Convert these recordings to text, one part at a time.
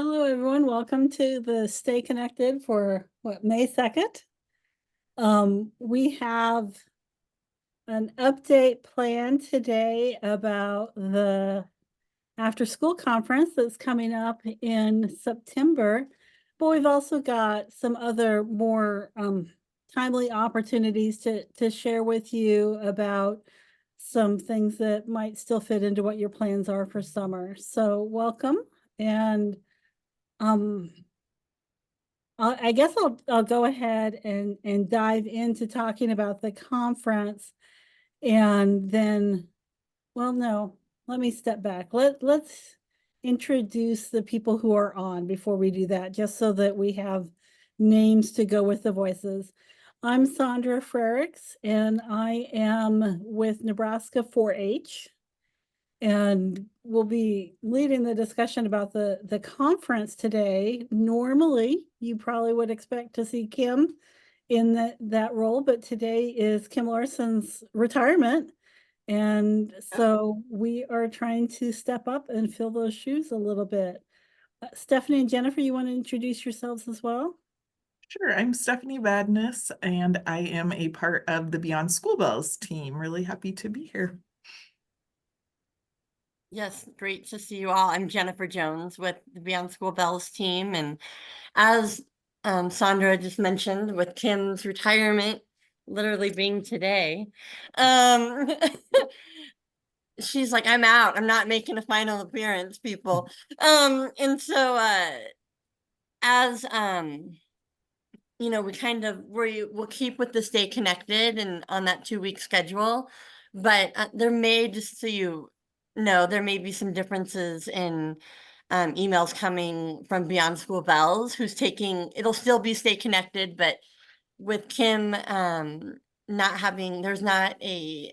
Hello, everyone. Welcome to the Stay Connected for May 2nd. We have an update planned today about the after school conference that's coming up in September. But we've also got some other more timely opportunities to share with you about some things that might still fit into what your plans are for summer. So welcome. And um, I guess I'll go ahead and dive into talking about the conference, and then, well, no, let me step back. Let's introduce the people who are on before we do that, just so that we have names to go with the voices. I'm Sandra Frericks, and I am with Nebraska 4-H. And we'll be leading the discussion about the conference today. Normally, you probably would expect to see Kim in that role, but today is Kim Larson's retirement. And so we are trying to step up and fill those shoes a little bit. Stephanie and Jennifer, you want to introduce yourselves as well? Sure, I'm Stephanie Badness, and I am a part of the Beyond School Bells team. Really happy to be here. Yes, great to see you all. I'm Jennifer Jones with the Beyond School Bells team. And as Sandra just mentioned, with Kim's retirement literally being today, she's like, I'm out. I'm not making a final appearance, people. And so as we kind of we'll keep with the Stay Connected and on that 2-week schedule, but there may, just so you know, there may be some differences in emails coming from Beyond School Bells, who's taking, it'll still be Stay Connected, but with Kim not having, there's not a,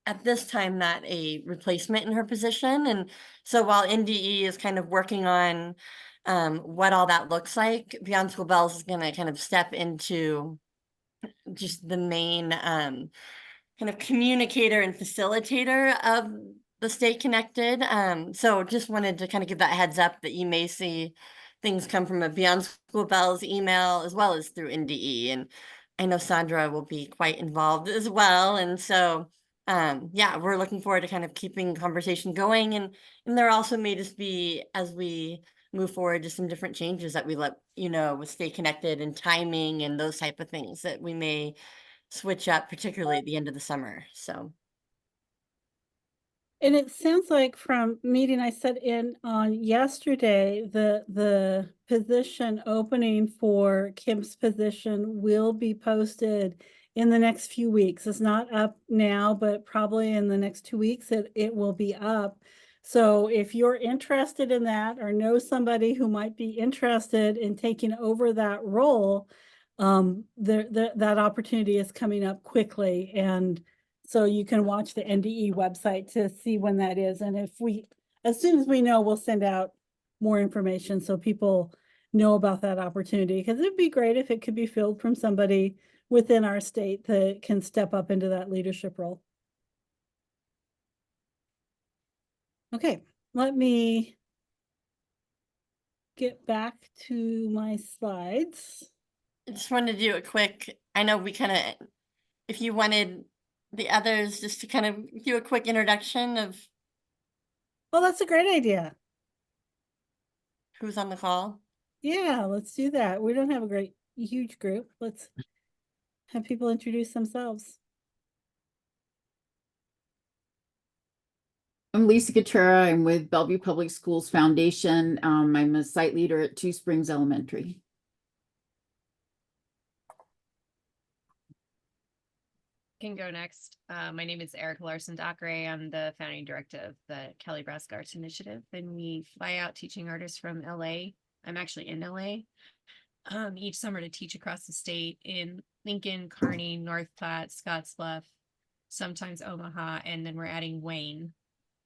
at this time, not a replacement in her position. And so while NDE is kind of working on what all that looks like, Beyond School Bells is going to kind of step into just the main kind of communicator and facilitator of the Stay Connected. So just wanted to kind of give that heads up that you may see things come from a Beyond School Bells email as well as through NDE. And I know Sandra will be quite involved as well. And so yeah, we're looking forward to kind of keeping conversation going. And there also may just be, as we move forward, to some different changes that we let you know with Stay Connected and timing and those type of things that we may switch up, particularly at the end of the summer. So And it sounds like from meeting I sat in on yesterday, the position opening for Kim's position will be posted in the next few weeks. It's not up now, but probably in the next 2 weeks it will be up. So if you're interested in that or know somebody who might be interested in taking over that role, that opportunity is coming up quickly. And so you can watch the NDE website to see when that is. And as soon as we know, we'll send out more information so people know about that opportunity. Because it'd be great if it could be filled from somebody within our state that can step up into that leadership role. Okay, let me get back to my slides. I just wanted to do a quick, I know we kind of, if you wanted the others just to kind of do a quick introduction of Well, that's a great idea. who's on the call. Yeah, let's do that. We don't have a huge group. Let's have people introduce themselves. I'm Lisa Gutera. I'm with Bellevue Public Schools Foundation. I'm a site leader at Two Springs Elementary. Can go next. My name is Erica Larson-Dockeray. I'm the founding director of the Kelly Brask Arts Initiative, and we fly out teaching artists from LA. I'm actually in LA each summer to teach across the state in Lincoln, Kearney, North Platte, Scottsbluff, sometimes Omaha, and then we're adding Wayne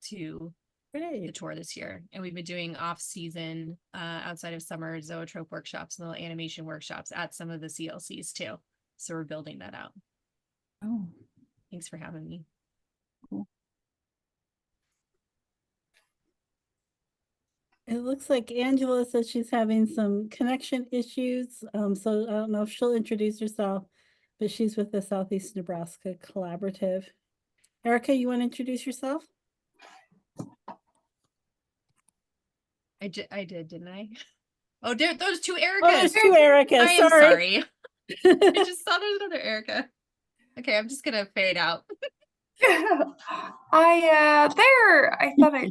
to the tour this year. And we've been doing off-season outside of summer zoetrope workshops and little animation workshops at some of the CLCs too. So we're building that out. Oh, Thanks for having me. cool. It looks like Angela says she's having some connection issues, so I don't know if she'll introduce herself, but she's with the Southeast Nebraska Collaborative. Erica, you want to introduce yourself? I did, didn't I? Oh, those two Oh, there's Ericas. two Ericas, I am sorry. sorry. I just saw there's another Erica. Okay, I'm just gonna fade out.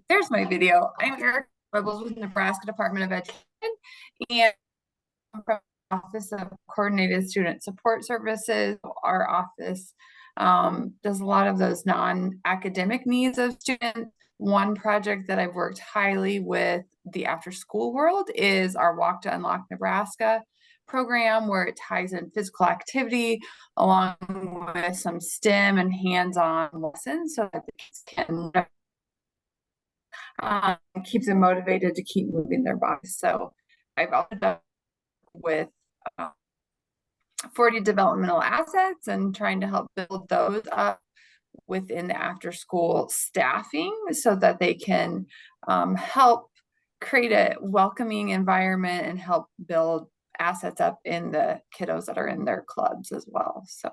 There's my video. I'm Eric Rebels with Nebraska Department of Education, and I'm from the Office of Coordinated Student Support Services. Our office does a lot of those non-academic needs of students. One project that I've worked highly with the after school world is our Walk to Unlock Nebraska program, where it ties in physical activity along with some STEM and hands-on lessons so that the kids can keep them motivated to keep moving their bodies. So I've also done with 40 developmental assets and trying to help build those up within the after school staffing so that they can help create a welcoming environment and help build assets up in the kiddos that are in their clubs as well. So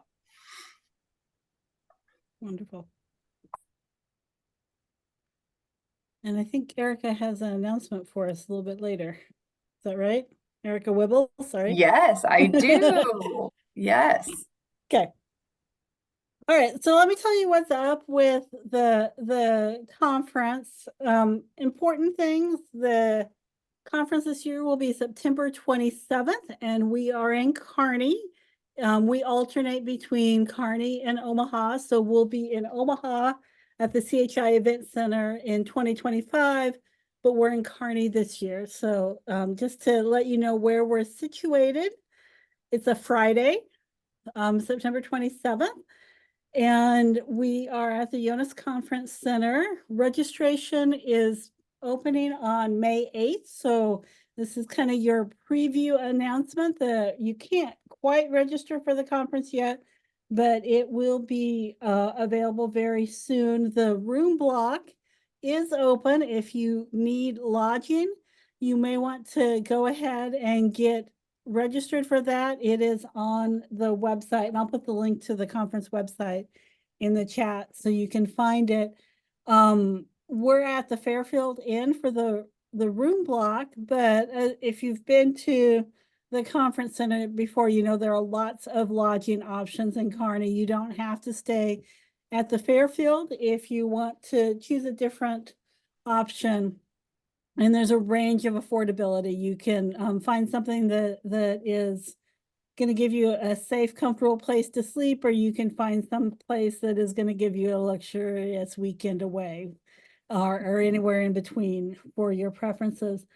Wonderful. And I think Erica has an announcement for us a little bit later. Is that right? Erica Wibble, sorry. yes, I do. Yes. Okay. All right, so let me tell you what's up with the conference. Important things, the conference this year will be September 27th, and we are in Kearney. We alternate between Kearney and Omaha, so we'll be in Omaha at the CHI Event Center in 2025, but we're in Kearney this year. So just to let you know where we're situated, it's a Friday, September 27th. And we are at the Jonas Conference Center. Registration is opening on May 8th. So this is kind of your preview announcement that you can't quite register for the conference yet, but it will be available very soon. The room block is open. If you need lodging, you may want to go ahead and get registered for that. It is on the website, and I'll put the link to the conference website in the chat so you can find it. We're at the Fairfield Inn for the room block, but if you've been to the conference center before, you know there are lots of lodging options in Kearney. You don't have to stay at the Fairfield if you want to choose a different option. And there's a range of affordability. You can find something that is going to give you a safe, comfortable place to sleep, or you can find some place that is going to give you a luxurious weekend away, or anywhere in between for your preferences.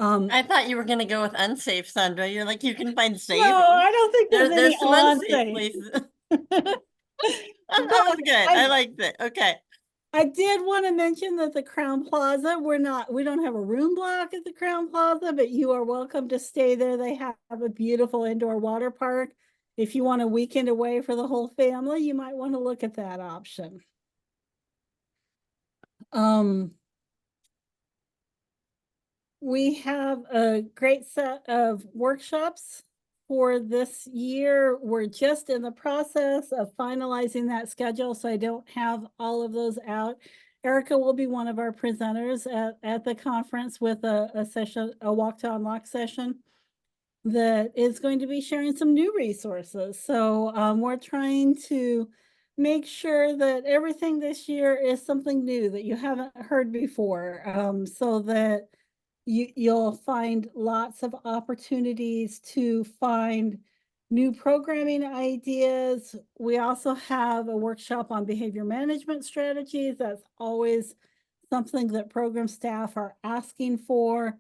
I thought you were gonna go with unsafe, Sandra. You're like, you can find safe. No, I don't think there's any There's some unsafe unsafe. places. That was good. I liked it. Okay. I did want to mention that the Crown Plaza, we don't have a room block at the Crown Plaza, but you are welcome to stay there. They have a beautiful indoor water park. If you want a weekend away for the whole family, you might want to look at that option. We have a great set of workshops for this year. We're just in the process of finalizing that schedule, so I don't have all of those out. Erica will be one of our presenters at the conference with a session, a Walk to Unlock session that is going to be sharing some new resources. So we're trying to make sure that everything this year is something new that you haven't heard before, so that you'll find lots of opportunities to find new programming ideas. We also have a workshop on behavior management strategies. That's always something that program staff are asking for,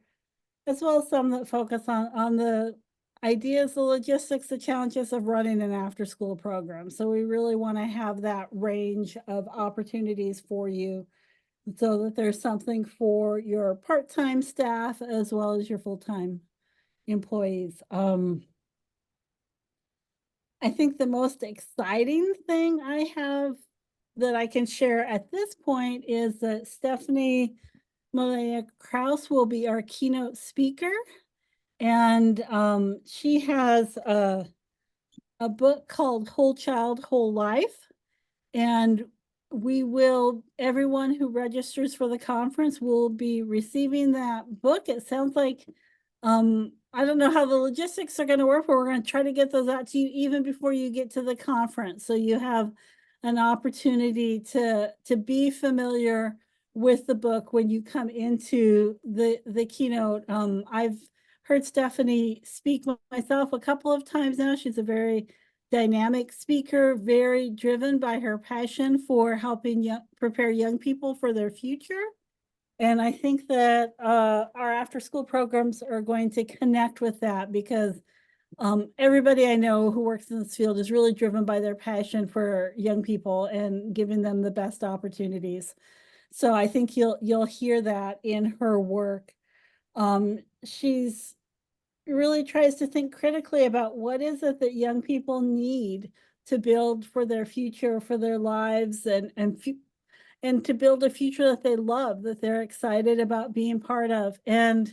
as well as some that focus on the ideas, the logistics, the challenges of running an after-school program. So we really want to have that range of opportunities for you, so that there's something for your part-time staff as well as your full-time employees. I think the most exciting thing I have that I can share at this point is that Stephanie Malia Kraus will be our keynote speaker. And she has a book called Whole Child, Whole Life. And everyone who registers for the conference will be receiving that book. It sounds like, I don't know how the logistics are going to work, but we're going to try to get those out to you even before you get to the conference. So you have an opportunity to be familiar with the book when you come into the keynote. I've heard Stephanie speak myself a couple of times now. She's a very dynamic speaker, very driven by her passion for helping prepare young people for their future. And I think that our after-school programs are going to connect with that because everybody I know who works in this field is really driven by their passion for young people and giving them the best opportunities. So I think you'll hear that in her work. She's really tries to think critically about what is it that young people need to build for their future, for their lives, and to build a future that they love, that they're excited about being part of. And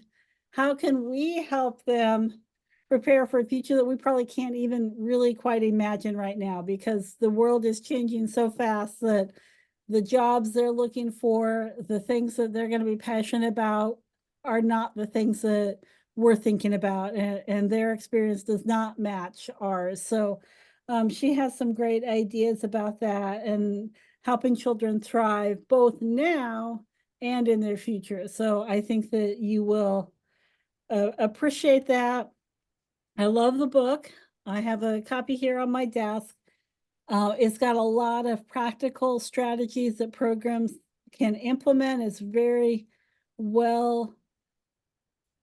how can we help them prepare for a future that we probably can't even really quite imagine right now, because the world is changing so fast that the jobs they're looking for, the things that they're going to be passionate about are not the things that we're thinking about, and their experience does not match ours. So she has some great ideas about that and helping children thrive both now and in their future. So I think that you will appreciate that. I love the book. I have a copy here on my desk. It's got a lot of practical strategies that programs can implement. It's very well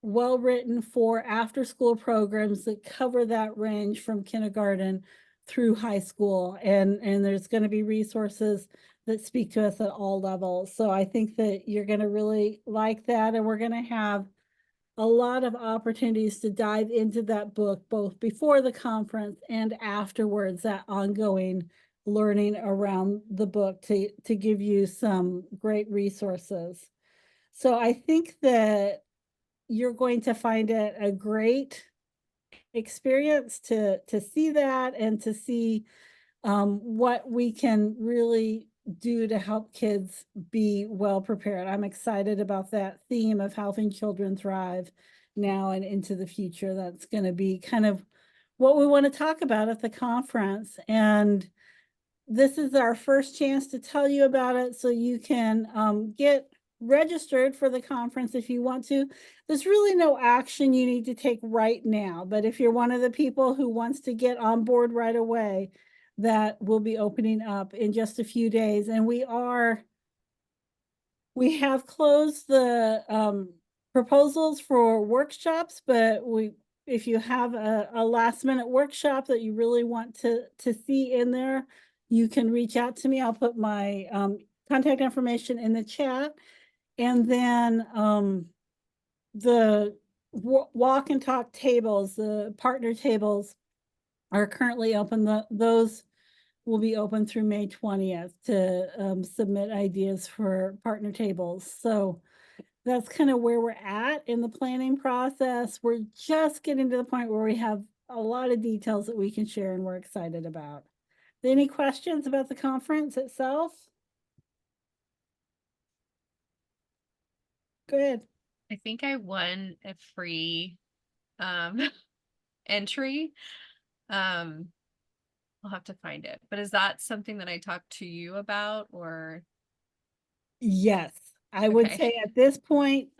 written for after school programs that cover that range from kindergarten through high school. And there's going to be resources that speak to us at all levels. So I think that you're going to really like that. And we're going to have a lot of opportunities to dive into that book, both before the conference and afterwards, that ongoing learning around the book to give you some great resources. So I think that you're going to find it a great experience to see that and to see what we can really do to help kids be well prepared. I'm excited about that theme of helping children thrive now and into the future. That's going to be kind of what we want to talk about at the conference. And this is our first chance to tell you about it, so you can get registered for the conference if you want to. There's really no action you need to take right now, but if you're one of the people who wants to get on board right away, that will be opening up in just a few days. And we have closed the proposals for workshops, but if you have a last minute workshop that you really want to see in there, you can reach out to me. I'll put my contact information in the chat. And then the walk and talk tables, the partner tables are currently open. Those will be open through May 20th to submit ideas for partner tables. So that's kind of where we're at in the planning process. We're just getting to the point where we have a lot of details that we can share and we're excited about. Any questions about the conference itself? Go ahead. I think I won a free entry. I'll have to find it. But is that something that I talked to you about, or? Yes, I would Okay. say at this point,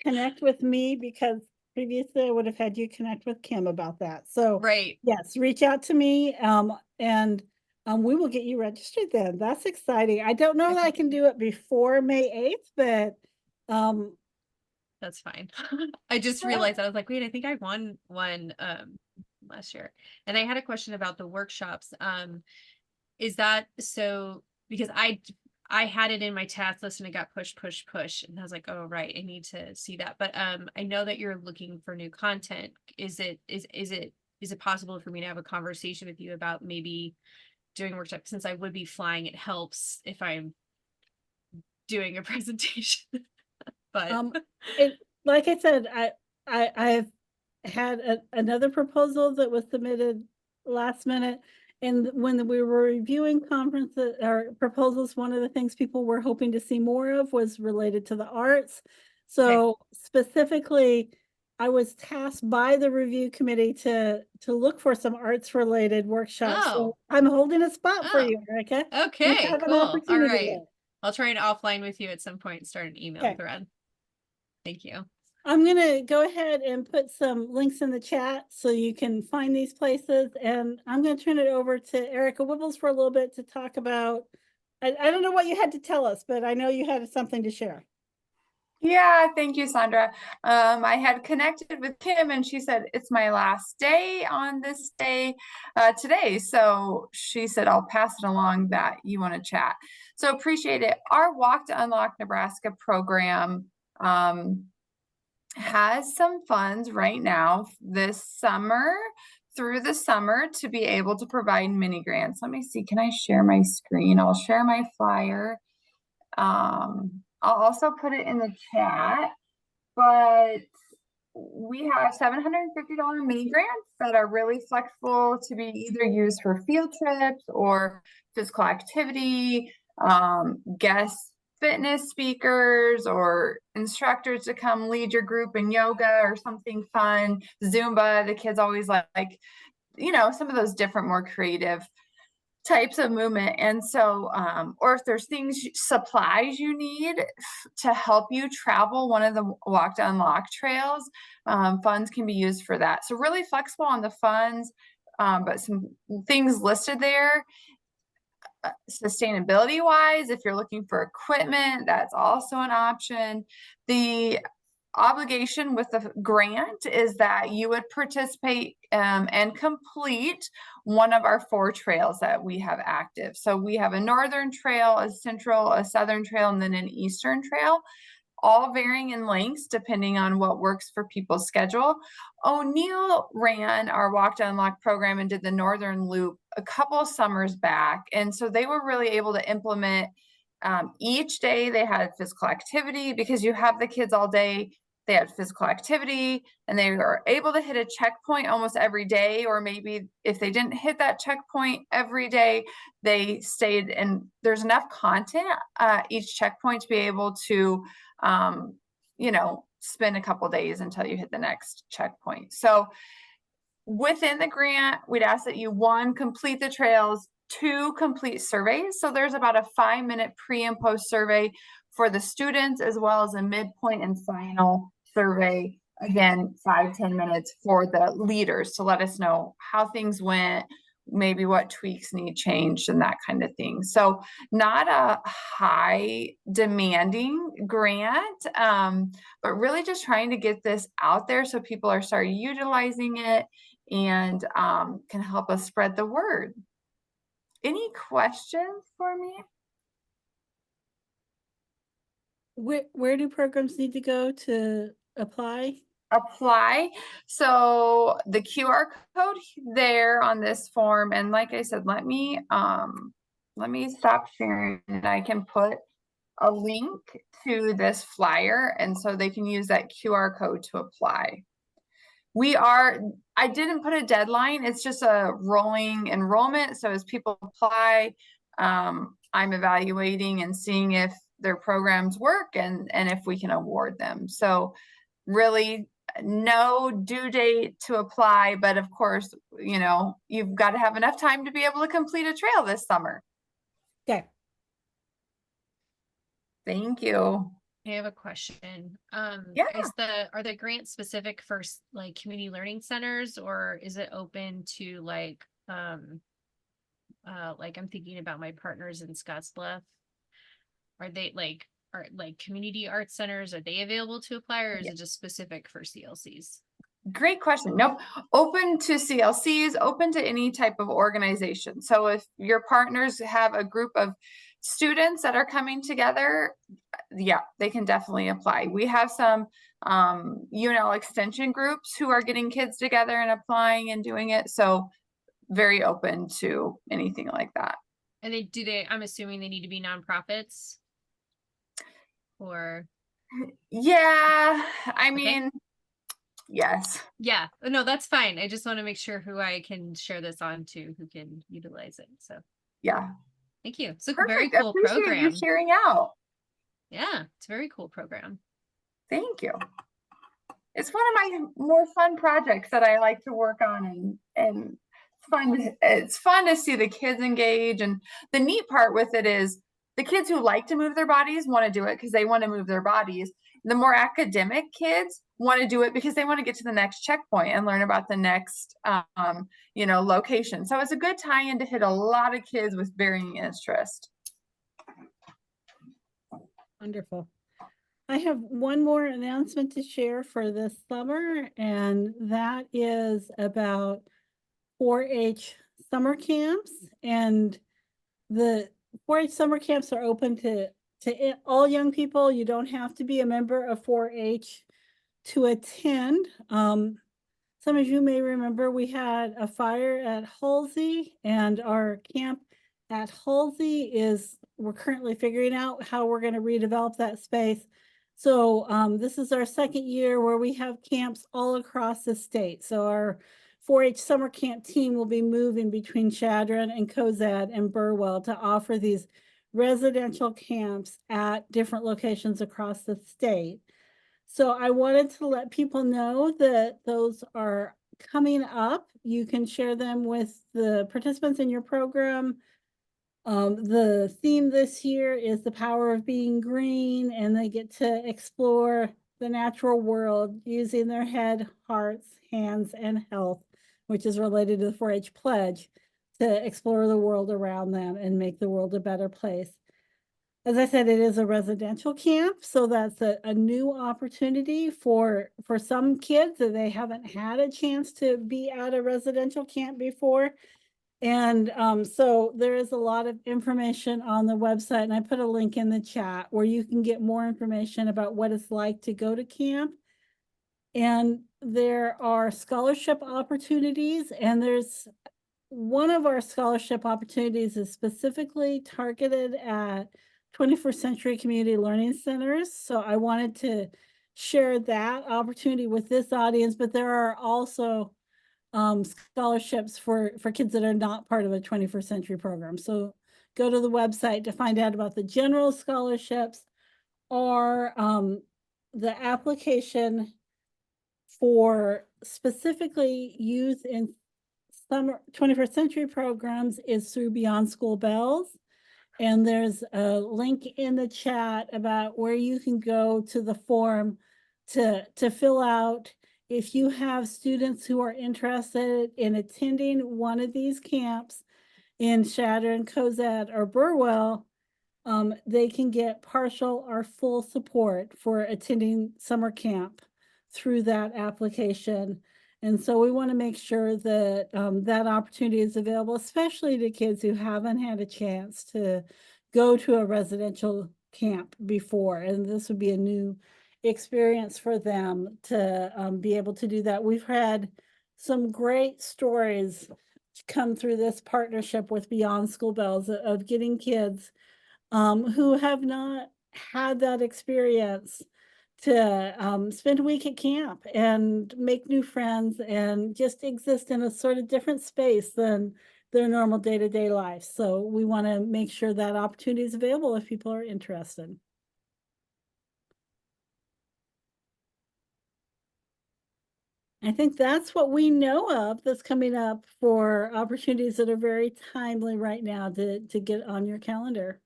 connect with me, because previously I would have had you connect with Kim about that. So Right. yes, reach out to me and we will get you registered then. That's exciting. I don't know that I Okay. can do it before May 8th, but That's fine. I just Yeah. realized I was like, wait, I think I won one last year. And I had a question about the workshops. Is that so, because I had it in my task list and it got push, and I was like, oh right, I need to see that. But I know that you're looking for new content. Is it possible for me to have a conversation with you about maybe doing workshops? Since I would be flying, it helps if I'm doing a presentation. but Like I said, I've had another proposal that was submitted last minute. And when we were reviewing conferences or proposals, one of the things people were hoping to see more of was related to the arts. So specifically, I was tasked by the review committee to look for some arts related workshops. Oh. So I'm holding a spot for Oh. you, Erica. You Okay, have an cool. All opportunity right. there. I'll try and offline with you at some point and start an email Okay. thread. Thank you. I'm gonna go ahead and put some links in the chat so you can find these places, and I'm gonna turn it over to Erica Wibbles for a little bit to talk about, I don't know what you had to tell us, but I know you had something to share. Yeah, thank you, Sandra. I had connected with Kim and she said, it's my last day on this day today. So she said, I'll pass it along that you want to chat. So appreciate it. Our Walk to Unlock Nebraska program has some funds right now this summer through the summer to be able to provide mini grants. Let me see, can I share my screen? I'll share my flyer. I'll also put it in the chat, but we have $750 mini grants that are really flexible to be either used for field trips or physical activity, guest fitness speakers or instructors to come lead your group in yoga or something fun, Zumba. The kids always like, you know, some of those different, more creative types of movement. And so, or if there's things, supplies you need to help you travel one of the Walk to Unlock trails, funds can be used for that. So really flexible on the funds, but some things listed there. Sustainability wise, if you're looking for equipment, that's also an option. The obligation with the grant is that you would participate and complete one of our 4 trails that we have active. So we have a northern trail, a central, a southern trail, and then an eastern trail, all varying in lengths depending on what works for people's schedule. O'Neill ran our Walk to Unlock program and did the Northern Loop a couple of summers back. And so they were really able to implement each day they had physical activity because you have the kids all day. They had physical activity and they were able to hit a checkpoint almost every day, or maybe if they didn't hit that checkpoint every day, they stayed, and there's enough content each checkpoint to be able to you know, spend a couple days until you hit the next checkpoint. So within the grant, we'd ask that you 1, complete the trails, 2, complete surveys. So there's about a 5-minute pre and post survey for the students, as well as a midpoint and final survey. Again, 5-10 minutes for the leaders to let us know how things went, maybe what tweaks need changed and that kind of thing. So not a high demanding grant, but really just trying to get this out there so people are starting utilizing it and can help us spread the word. Any questions for me? Where do programs need to go to apply? Apply. So the QR code there on this form, and like I said, let me stop sharing and I can put a link to this flyer, and so they can use that QR code to apply. I didn't put a deadline, it's just a rolling enrollment. So as people apply, I'm evaluating and seeing if their programs work and if we can award them. So really no due date to apply, but of course, you know, you've got to have enough time to be able to complete a trail this summer. Okay. Thank you. I have a question. Yeah. Are the grants specific for like community learning centers, or is it open to like I'm thinking about my partners in Scottsbluff. Are they like community arts centers? Are they available to apply, or is it just specific for CLCs? Great question. Nope. Open to CLCs, open to any type of organization. So if your partners have a group of students that are coming together, yeah, they can definitely apply. We have some UNL extension groups who are getting kids together and applying and doing it. So very open to anything like that. And I'm assuming they need to be nonprofits, or Yeah, I Okay. mean, yes. Yeah, no, that's fine. I just want to make sure who I can share this on to who can utilize it. So Yeah. thank you. It's a very Perfect. I cool appreciate you program. sharing out. Yeah, it's a very cool program. Thank you. It's one of my more fun projects that I like to work on, and it's fun to see the kids engage. And the neat part with it is the kids who like to move their bodies want to do it because they want to move their bodies. The more academic kids want to do it because they want to get to the next checkpoint and learn about the next location. So it's a good tie-in to hit a lot of kids with varying interest. Wonderful. I have one more announcement to share for this summer, and that is about 4-H summer camps. And the 4-H summer camps are open to all young people. You don't have to be a member of 4-H to attend. Some of you may remember we had a fire at Halsey, and our camp at Halsey we're currently figuring out how we're going to redevelop that space. So this is our second year where we have camps all across the state. So our 4-H summer camp team will be moving between Chadron and Cozad and Burwell to offer these residential camps at different locations across the state. So I wanted to let people know that those are coming up. You can share them with the participants in your program. The theme this year is the power of being green, and they get to explore the natural world using their head, hearts, hands, and health, which is related to the 4-H pledge, to explore the world around them and make the world a better place. As I said, it is a residential camp, so that's a new opportunity for some kids that they haven't had a chance to be at a residential camp before. And so there is a lot of information on the website, and I put a link in the chat where you can get more information about what it's like to go to camp. And there are scholarship opportunities, and there's one of our scholarship opportunities is specifically targeted at 21st Century Community Learning Centers. So I wanted to share that opportunity with this audience, but there are also scholarships for kids that are not part of a 21st Century program. So go to the website to find out about the general scholarships, or the application for specifically youth in summer 21st Century programs is through Beyond School Bells. And there's a link in the chat about where you can go to the form to fill out. If you have students who are interested in attending one of these camps in Chadron, Cozad, or Burwell, they can get partial or full support for attending summer camp through that application. And so we want to make sure that that opportunity is available, especially to kids who haven't had a chance to go to a residential camp before. And this would be a new experience for them to be able to do that. We've had some great stories come through this partnership with Beyond School Bells of getting kids who have not had that experience to spend a week at camp and make new friends and just exist in a sort of different space than their normal day-to-day life. So we want to make sure that opportunity is available if people are interested. I think that's what we know of that's coming up for opportunities that are very timely right now to get on your calendar.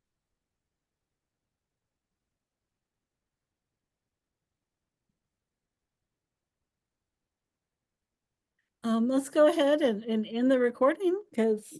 Let's go ahead and end the recording because